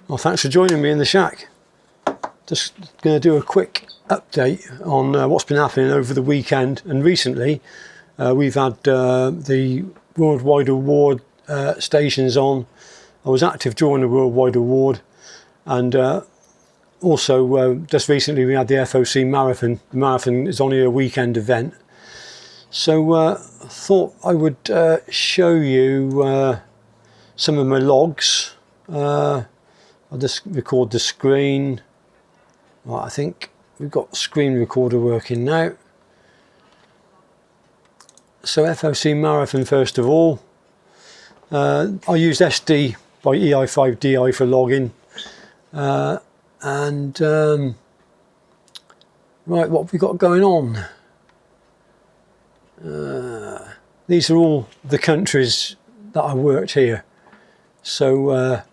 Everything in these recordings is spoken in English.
Well, thanks for joining me in the shack. Just going to do a quick update on what's been happening over the weekend and recently. We've had the Worldwide Award stations on. I was active during the Worldwide Award, and also just recently we had the FOC Marathon. The marathon is only a weekend event. So I thought I would show you some of my logs. I'll just record the screen. Right, I think we've got screen recorder working now. So FOC Marathon first of all. I used SD by EI5DI for logging. Right, what have we got going on? These are all the countries that I worked here. So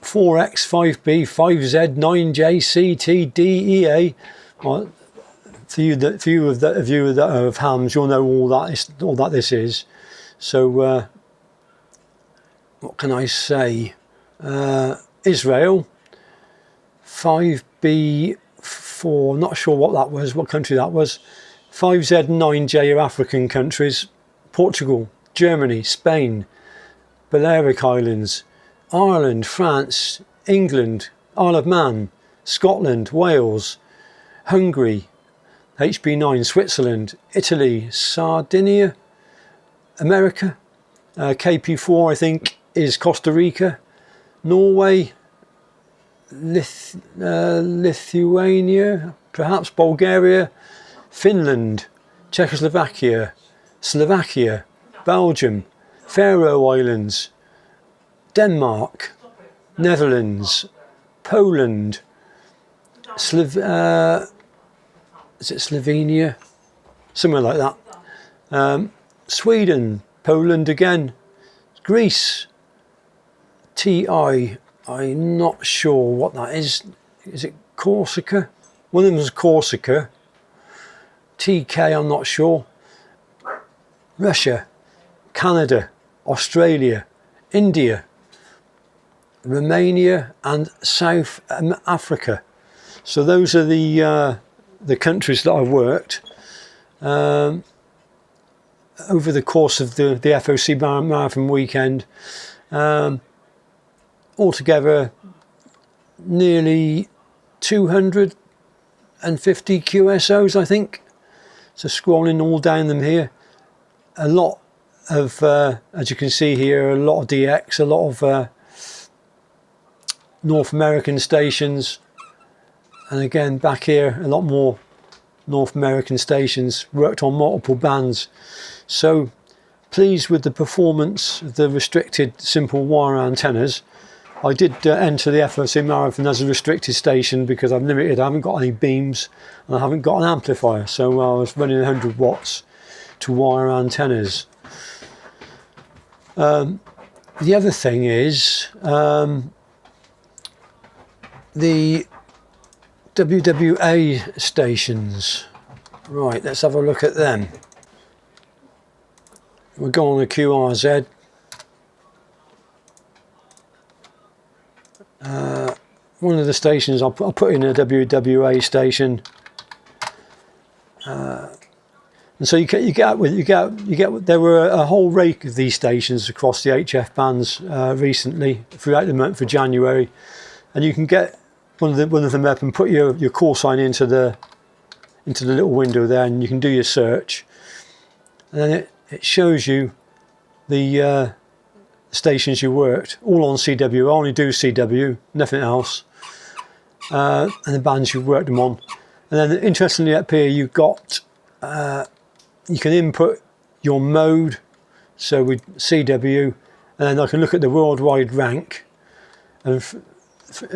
4X, 5B, 5Z, 9J, CT, D, EA. Well, for you that of hams, you'll know all that this is. So what can I say? Israel, 5B4. Not sure what that was, what country that was. 5Z and 9J are African countries. Portugal, Germany, Spain, Balearic Islands, Ireland, France, England, Isle of Man, Scotland, Wales, Hungary, HB9, Switzerland, Italy, Sardinia, America, KP4 I think is Costa Rica, Norway, Lithuania, perhaps Bulgaria, Finland, Czechoslovakia, Slovakia, Belgium, Faroe Islands, Denmark, Netherlands, Poland, is it Slovenia? Somewhere like that. Sweden, Poland again, Greece, TI, I'm not sure what that is. Is it Corsica? One of them is Corsica. TK, I'm not sure. Russia, Canada, Australia, India, Romania and South Africa. So those are the countries that I worked over the course of the FOC Marathon weekend. Altogether nearly 250 QSOs I think. So scrolling all down them here, a lot of as you can see here, a lot of DX, a lot of North American stations, and again back here a lot more North American stations. Worked on multiple bands, so pleased with the performance of the restricted simple wire antennas. I did enter the FOC Marathon as a restricted station because I'm limited. I haven't got any beams and I haven't got an amplifier, so I was running 100 watts to wire antennas. The other thing is the WWA stations. Right, let's have a look at them. We'll go on the QRZ. One of the stations I'll put in a WWA station, and so you get. There were a whole rake of these stations across the HF bands recently throughout the month of January, and you can get one of them up and put your call sign into the little window there, and you can do your search, and then it shows you the stations you worked, all on CW. I only do CW, nothing else, and the bands you've worked them on. And then interestingly up here you've got you can input your mode, so with CW, and then I can look at the worldwide rank, and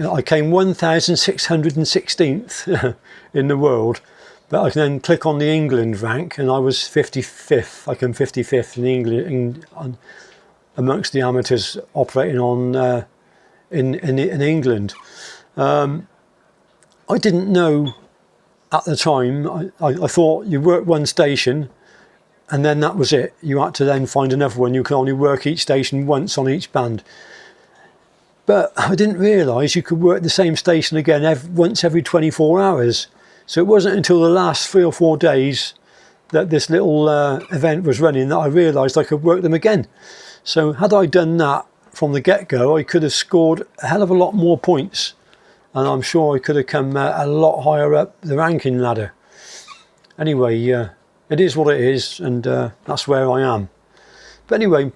I came 1616th in the world, but I can then click on the England rank and I was 55th. I came 55th in England amongst the amateurs operating on in England. I didn't know at the time. I thought you worked one station and then that was it. You had to then find another one. You could only work each station once on each band. But I didn't realise you could work the same station again once every 24 hours. So it wasn't until the last 3 or 4 days that this little event was running that I realised I could work them again. So had I done that from the get-go, I could have scored a hell of a lot more points, and I'm sure I could have come a lot higher up the ranking ladder. Anyway, it is what it is, and that's where I am. But anyway,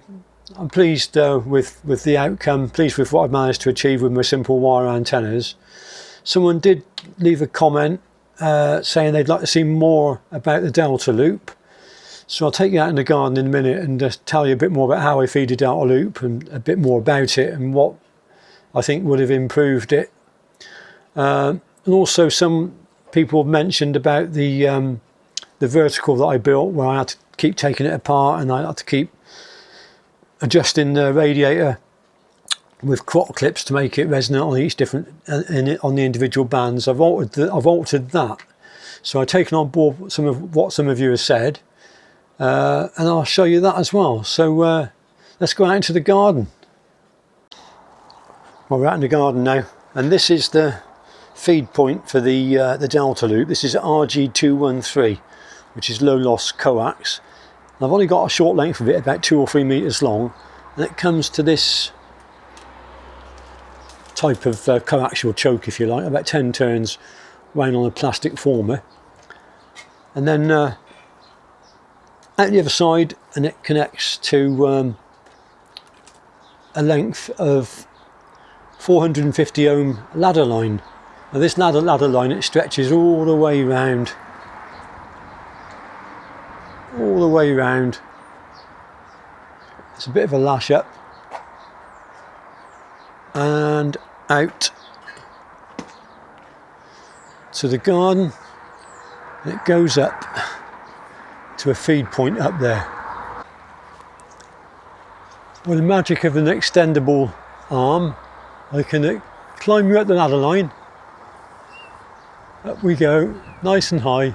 I'm pleased with the outcome, pleased with what I've managed to achieve with my simple wire antennas. Someone did leave a comment saying they'd like to see more about the Delta loop. So I'll take you out in the garden in a minute and just tell you a bit more about how I feed a Delta loop and a bit more about it and what I think would have improved it. And also some people have mentioned about the vertical that I built, where I had to keep taking it apart and I had to keep adjusting the radiator with crop clips to make it resonate on each different on the individual bands. I've altered that, so I've taken on board some of what some of you have said, and I'll show you that as well. So let's go out into the garden. Well, we're out in the garden now, and this is the feed point for the Delta loop. This is RG213, which is low loss coax. And I've only got a short length of it, about 2 or 3 meters long, and it comes to this type of coaxial choke, if you like, about 10 turns round on a plastic former, and then out the other side, and it connects to a length of 450 ohm ladder line. Now this ladder line, it stretches all the way round, It's a bit of a lash up and out to the garden. It goes up to a feed point up there. With the magic of an extendable arm, I can climb you up the ladder line. Up we go, nice and high.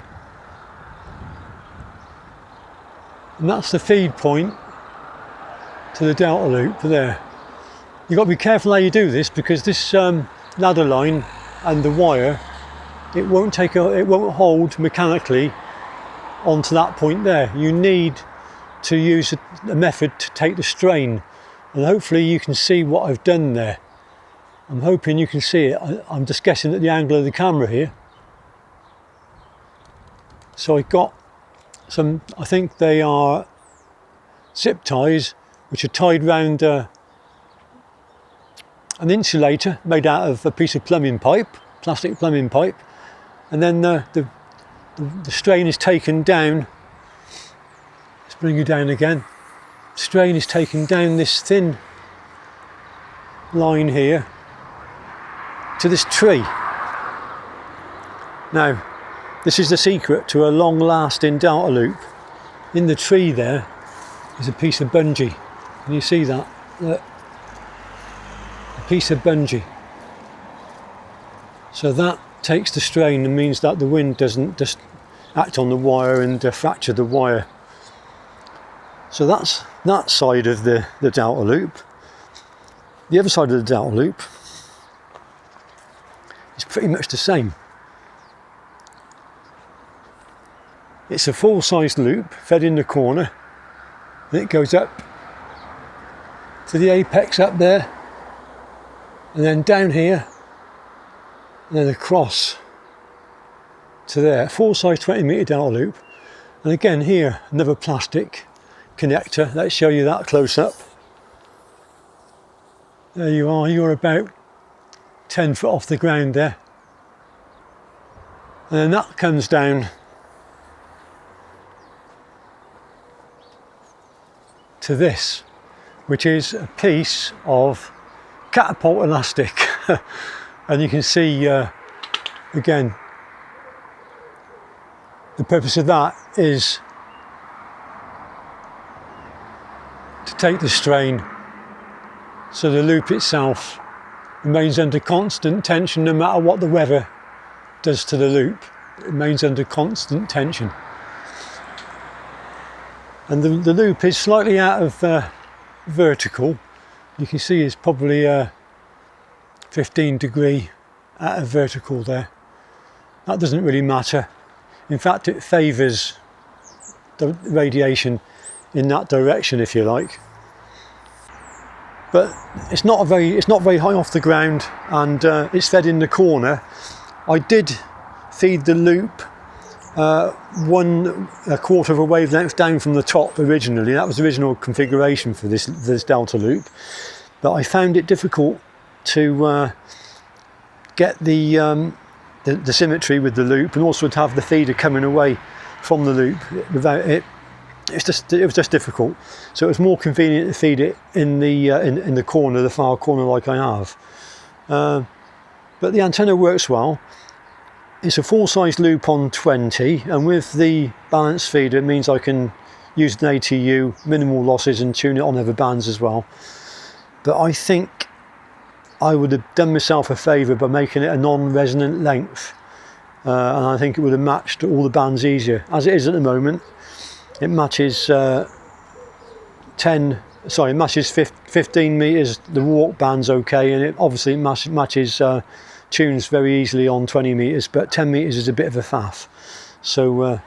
And that's the feed point to the Delta loop there. You've got to be careful how you do this, because this ladder line and the wire, it won't hold mechanically onto that point there. You need to use a method to take the strain, and hopefully you can see what I've done there. I'm hoping you can see it. I'm just guessing at the angle of the camera here. So I got some, I think they are zip ties, which are tied round an insulator made out of a piece of plumbing pipe, plastic plumbing pipe, and then the strain is taken down. Let's bring you down again. Strain is taken down this thin line here to this tree. Now, this is the secret to a long-lasting Delta loop. In the tree there is a piece of bungee. Can you see that? Look. A piece of bungee. So that takes the strain and means that the wind doesn't just act on the wire and fracture the wire. So that's that side of the Delta loop. The other side of the Delta loop is pretty much the same. It's a full-sized loop fed in the corner, and it goes up to the apex up there, and then down here, and then across to there. Full-size 20-meter Delta loop, and again here another plastic connector. Let's show you that close up. There you are. You're about 10 foot off the ground there, and then that comes down to this, which is a piece of catapult elastic. And you can see again, the purpose of that is to take the strain, so the loop itself remains under constant tension no matter what the weather does to the loop. It remains under constant tension. And the loop is slightly out of vertical. You can see it's probably 15° at a vertical there. That doesn't really matter. In fact, it favours the radiation in that direction, if you like. But it's not very high off the ground, and it's fed in the corner. I did feed the loop 1/4 of a wavelength down from the top originally. That was the original configuration for this delta loop, but I found it difficult to get the symmetry with the loop, and also to have the feeder coming away from the loop without it. It was just difficult. So it was more convenient to feed it in the corner, the far corner, like I have. But the antenna works well. It's a full-size loop on 20, and with the balance feeder, it means I can use an ATU, minimal losses, and tune it on other bands as well. But I think I would have done myself a favour by making it a non-resonant length, and I think it would have matched all the bands easier. As it is at the moment, it matches 15 metres. The walk band's okay, and it obviously matches tunes very easily on 20 metres, but 10 metres is a bit of a faff. So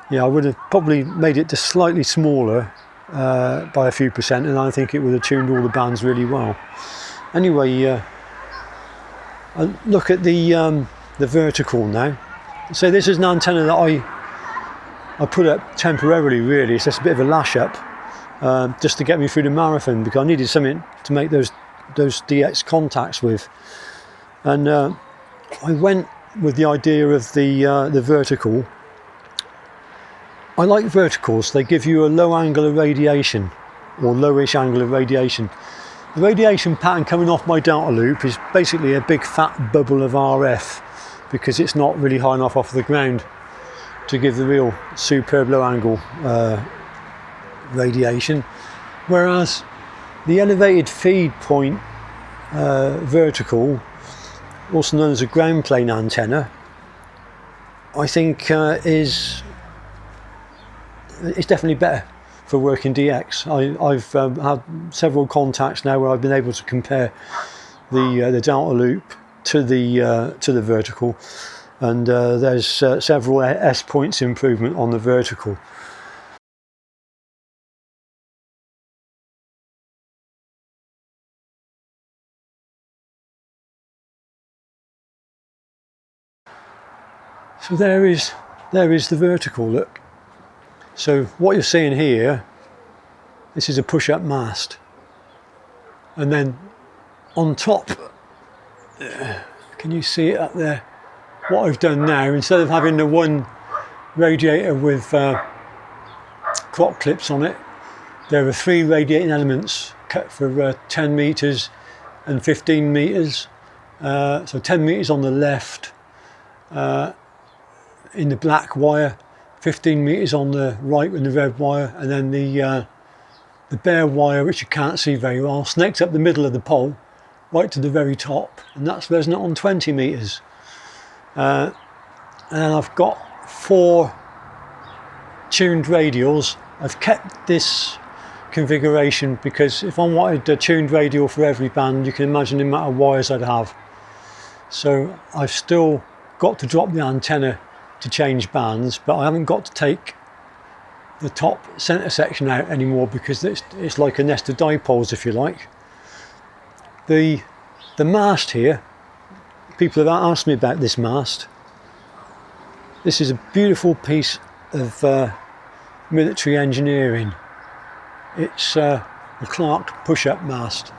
yeah, I would have probably made it just slightly smaller by a few percent, and I think it would have tuned all the bands really well. Anyway, I look at the vertical now. So this is an antenna that I put up temporarily, really. It's just a bit of a lash up, just to get me through the marathon, because I needed something to make those DX contacts with. And I went with the idea of the vertical. I like verticals. They give you a low angle of radiation, or lowish angle of radiation. The radiation pattern coming off my delta loop is basically a big fat bubble of RF, because it's not really high enough off the ground to give the real superb low angle radiation. Whereas the elevated feed point vertical, also known as a ground plane antenna, I think it's definitely better for working DX. I've had several contacts now where I've been able to compare the delta loop to the vertical, and there's several S points improvement on the vertical. So there is the vertical look. So what you're seeing here, this is a push-up mast, and then on top, can you see it up there? What I've done now, instead of having the one radiator with crop clips on it, there are 3 radiating elements cut for 10 metres and 15 metres. So 10 metres on the left in the black wire, 15 metres on the right with the red wire, and then the bare wire, which you can't see very well, snakes up the middle of the pole right to the very top, and that's resonant on 20 metres. And I've got 4 tuned radials. I've kept this configuration because if I wanted a tuned radial for every band, you can imagine the amount of wires I'd have. So I've still got to drop the antenna to change bands, but I haven't got to take the top centre section out anymore, because it's like a nest of dipoles, if you like. The mast here, people have asked me about this mast. This is a beautiful piece of military engineering. It's a Clark push-up mast,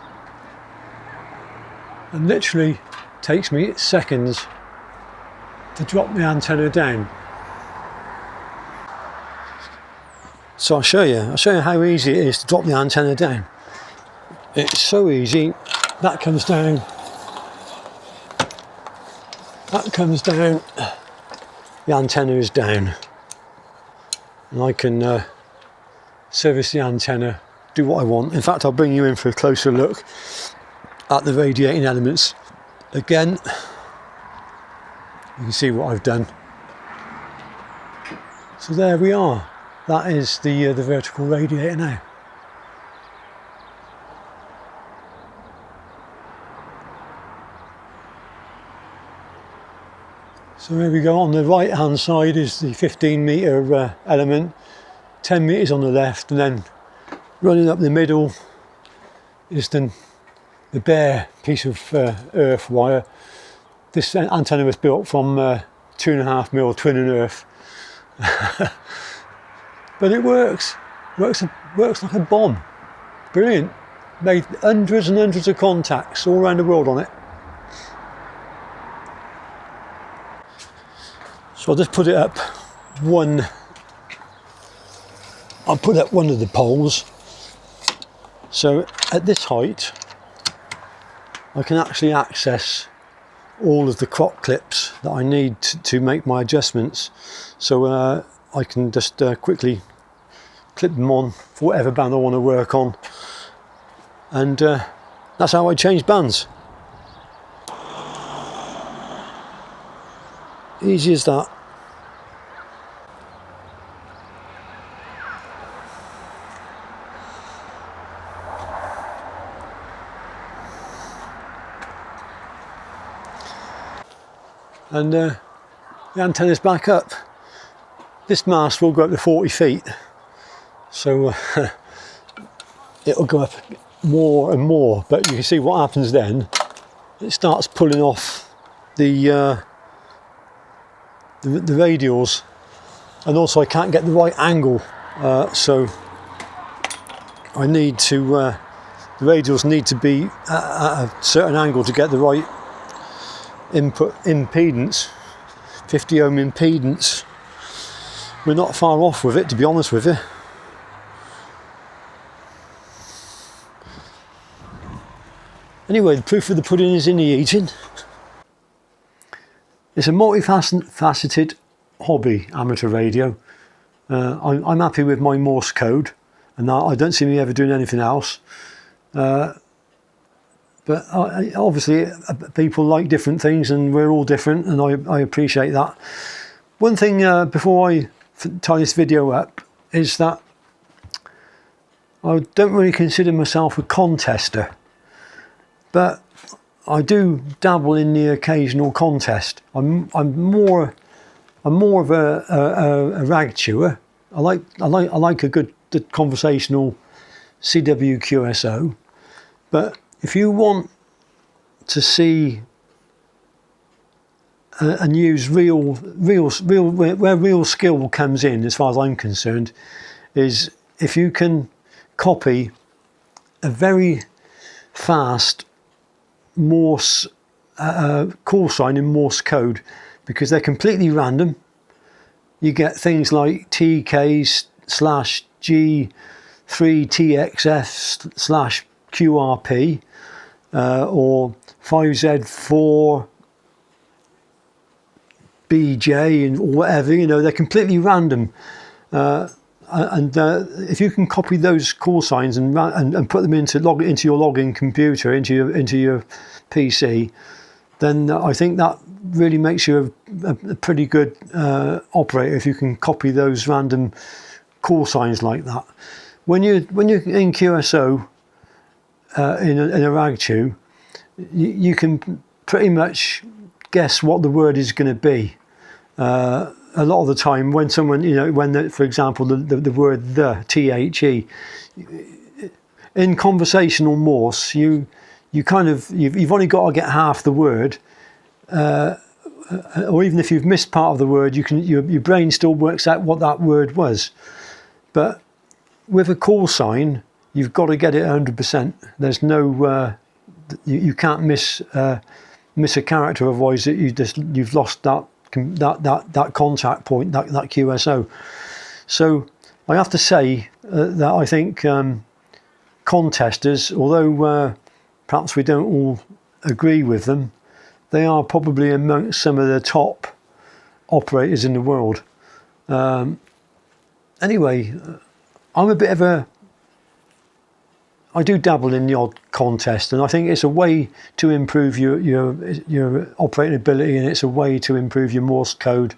and literally takes me seconds to drop the antenna down. So I'll show you how easy it is to drop the antenna down. It's so easy. That comes down, the antenna is down, and I can service the antenna, do what I want. In fact, I'll bring you in for a closer look at the radiating elements again. You can see what I've done. So there we are. That is the vertical radiator now. So here we go. On the right hand side is the 15 metre element, 10 metres on the left, and then running up the middle is the bare piece of earth wire. This antenna was built from 2.5mm twin and earth. But it works like a bomb. Brilliant. Made hundreds and hundreds of contacts all around the world on it. So I'll just put it up I'll put up one of the poles. So at this height, I can actually access all of the crop clips that I need to make my adjustments. So I can just quickly clip them on for whatever band I want to work on. And that's how I change bands. Easy as that. And the antenna's back up. This mast will go up to 40 feet. So it'll go up more and more, but you can see what happens then. It starts pulling off the radials, and also I can't get the right angle, so I need to the radials need to be at a certain angle to get the right input impedance, 50 ohm impedance. We're not far off with it, to be honest with you. Anyway, the proof of the pudding is in the eating. It's a multifaceted hobby, amateur radio. I'm happy with my Morse code, and I don't see me ever doing anything else. But obviously people like different things, and we're all different, and I appreciate that. One thing before I tie this video up is that I don't really consider myself a contester, but I do dabble in the occasional contest. I'm more of a rag chewer. I like a good conversational CWQSO, but if you want to see and use real where real skill comes in, as far as I'm concerned, is if you can copy a very fast Morse call sign in Morse code, because they're completely random. You get things like TK/G3TXF/QRP or 5Z4BJ and whatever, you know, they're completely random. If you can copy those call signs and put them into your login computer, into your PC, then I think that really makes you a pretty good operator, if you can copy those random call signs like that. When you're in QSO in a rag chew, you can pretty much guess what the word is going to be. A lot of the time, when someone, for example, the word the, THE, in conversational Morse, you've only got to get half the word, or even if you've missed part of the word, your brain still works out what that word was. But with a call sign, you've got to get it 100%. There's no, you can't miss a character, otherwise you've lost that contact point, that QSO. So I have to say that I think contesters, although perhaps we don't all agree with them, they are probably amongst some of the top operators in the world. Anyway, I do dabble in the odd contest, and I think it's a way to improve your operating ability, and it's a way to improve your Morse code.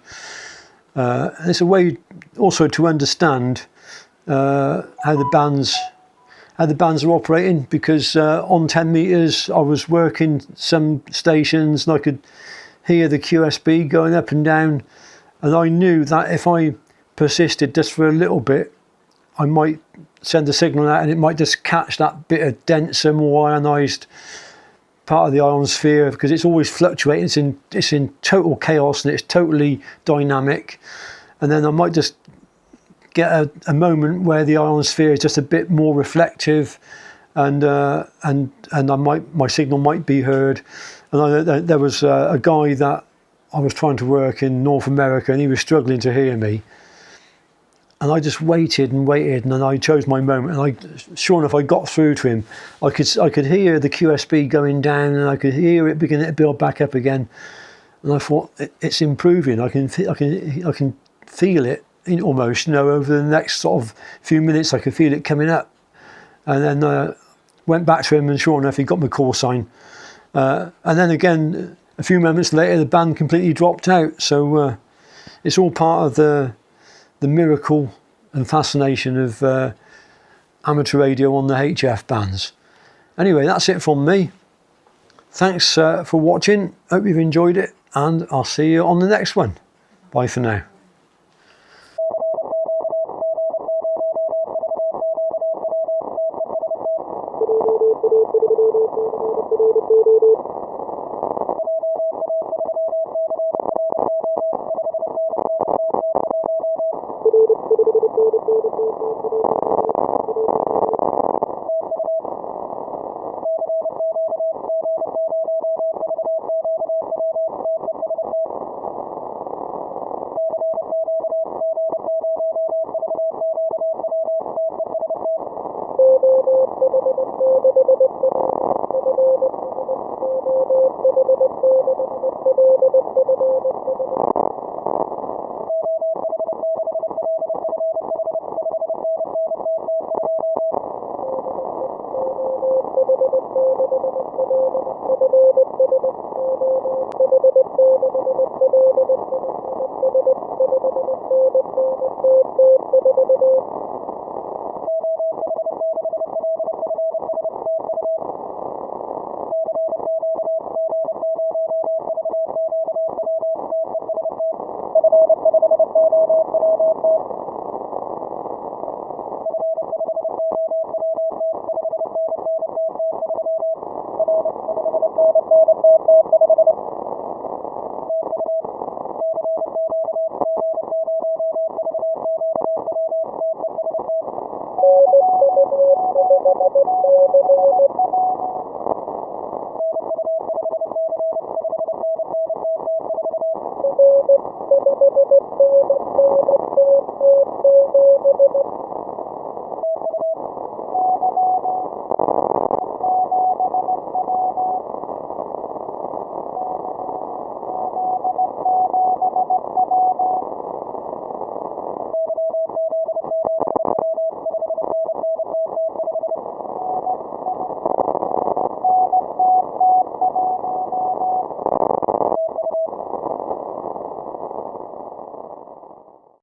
And it's a way also to understand how the bands are operating, because on 10 meters I was working some stations and I could hear the QSB going up and down, and I knew that if I persisted just for a little bit, I might send a signal out and it might just catch that bit of denser, more ionised part of the ionosphere, because it's always fluctuating. It's in total chaos and it's totally dynamic. And then I might just get a moment where the ionosphere is just a bit more reflective, and my signal might be heard. And there was a guy that I was trying to work in North America, and he was struggling to hear me. And I just waited and waited, and then I chose my moment. And sure enough, I got through to him. I could hear the QSB going down, and I could hear it beginning to build back up again. And I thought, it's improving. I can feel it almost. Over the next sort of few minutes, I could feel it coming up. And then went back to him, and sure enough, he got my call sign. And then again, a few moments later, the band completely dropped out. So it's all part of the miracle and fascination of amateur radio on the HF bands. Anyway, that's it from me. Thanks for watching. Hope you've enjoyed it, and I'll see you on the next one. Bye for now.